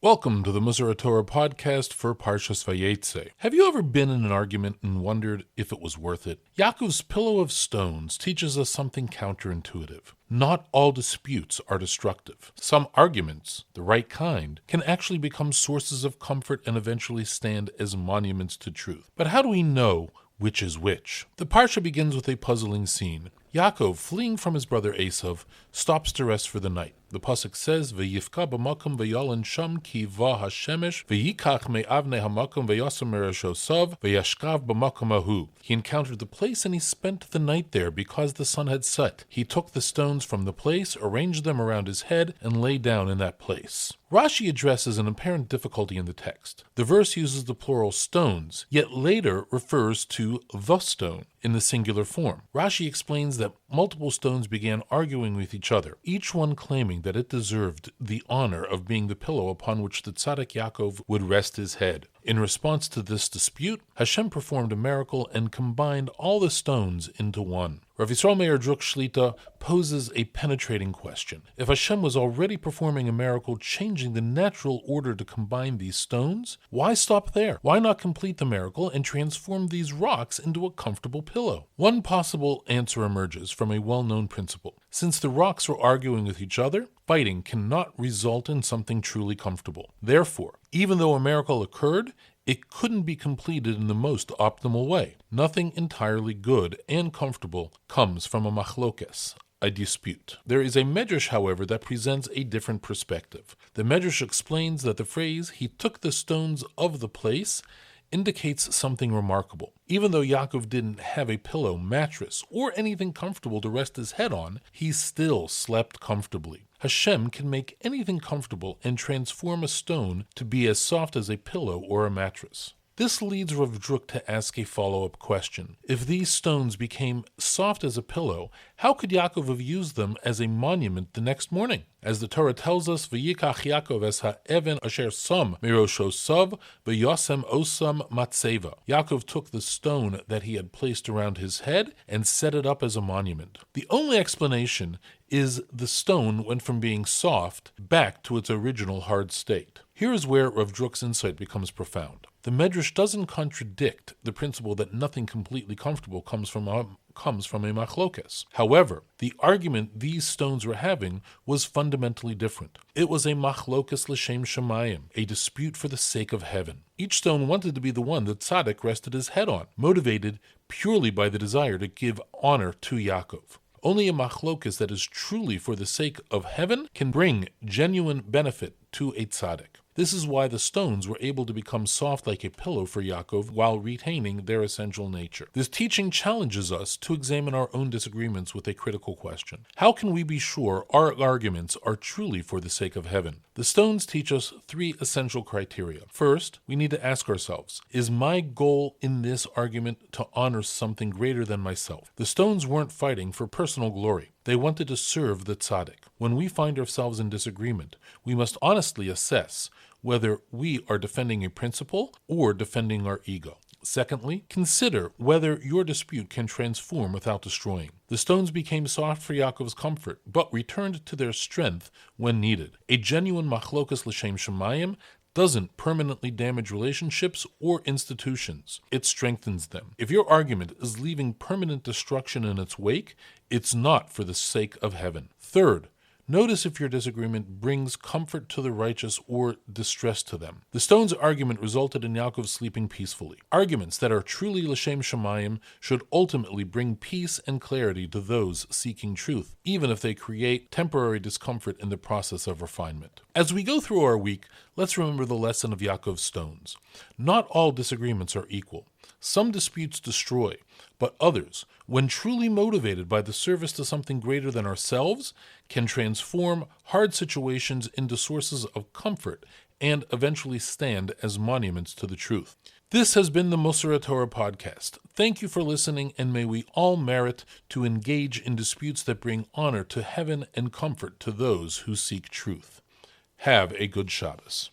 Welcome to the Musar Torah podcast for Parshas Vayetze. Have you ever been in an argument and wondered if it was worth it? Yaakov's pillow of stones teaches us something counterintuitive. Not all disputes are destructive. Some arguments, the right kind, can actually become sources of comfort and eventually stand as monuments to truth. But how do we know which is which? The Parsha begins with a puzzling scene. Yaakov, fleeing from his brother Esav, stops to rest for the night. The pasuk says, "V'yifka b'makom v'yalin sham ki va hashemesh v'yikach me'avnei hamakom v'yasam merashosav v'yashkav b'makom ahu." He encountered the place and he spent the night there because the sun had set. He took the stones from the place, arranged them around his head, and lay down in that place. Rashi addresses an apparent difficulty in the text. The verse uses the plural stones, yet later refers to the stone in the singular form. Rashi explains that multiple stones began arguing with each other, each one claiming that it deserved the honor of being the pillow upon which the tzaddik Yaakov would rest his head. In response to this dispute, Hashem performed a miracle and combined all the stones into one. Rav Yisroel Meir Druck shlita poses a penetrating question. If Hashem was already performing a miracle, changing the natural order to combine these stones, why stop there? Why not complete the miracle and transform these rocks into a comfortable pillow? One possible answer emerges from a well-known principle. Since the rocks were arguing with each other, fighting cannot result in something truly comfortable. Therefore, even though a miracle occurred, it couldn't be completed in the most optimal way. Nothing entirely good and comfortable comes from a machlokes, a dispute. There is a Midrash, however, that presents a different perspective. The Midrash explains that the phrase, "he took the stones of the place," indicates something remarkable. Even though Yaakov didn't have a pillow, mattress, or anything comfortable to rest his head on, he still slept comfortably. Hashem can make anything comfortable and transform a stone to be as soft as a pillow or a mattress. This leads Rav Druck to ask a follow-up question. If these stones became soft as a pillow, how could Yaakov have used them as a monument the next morning? As the Torah tells us, "V'yikach Yaakov es ha'even asher sam meroshosav v'yasem osam matzeva." Yaakov took the stone that he had placed around his head and set it up as a monument. The only explanation is the stone went from being soft back to its original hard state. Here is where Rav Druck's insight becomes profound. The Midrash doesn't contradict the principle that nothing completely comfortable comes from a machlokes. However, the argument these stones were having was fundamentally different. It was a machlokes l'shem shamayim, a dispute for the sake of heaven. Each stone wanted to be the one that tzaddik rested his head on, motivated purely by the desire to give honor to Yaakov. Only a machlokes that is truly for the sake of heaven can bring genuine benefit to a tzaddik. This is why the stones were able to become soft like a pillow for Yaakov while retaining their essential nature. This teaching challenges us to examine our own disagreements with a critical question. How can we be sure our arguments are truly for the sake of heaven? The stones teach us three essential criteria. First, we need to ask ourselves, is my goal in this argument to honor something greater than myself? The stones weren't fighting for personal glory. They wanted to serve the tzaddik. When we find ourselves in disagreement, we must honestly assess whether we are defending a principle or defending our ego. Secondly, consider whether your dispute can transform without destroying. The stones became soft for Yaakov's comfort, but returned to their strength when needed. A genuine machlokes l'shem shamayim doesn't permanently damage relationships or institutions. It strengthens them. If your argument is leaving permanent destruction in its wake, it's not for the sake of heaven. Third, notice if your disagreement brings comfort to the righteous or distress to them. The stone's argument resulted in Yaakov sleeping peacefully. Arguments that are truly l'shem shamayim should ultimately bring peace and clarity to those seeking truth, even if they create temporary discomfort in the process of refinement. As we go through our week, let's remember the lesson of Yaakov's stones. Not all disagreements are equal. Some disputes destroy, but others, when truly motivated by the service to something greater than ourselves, can transform hard situations into sources of comfort and eventually stand as monuments to the truth. This has been the Musar Torah podcast. Thank you for listening, and may we all merit to engage in disputes that bring honor to heaven and comfort to those who seek truth. Have a good Shabbos.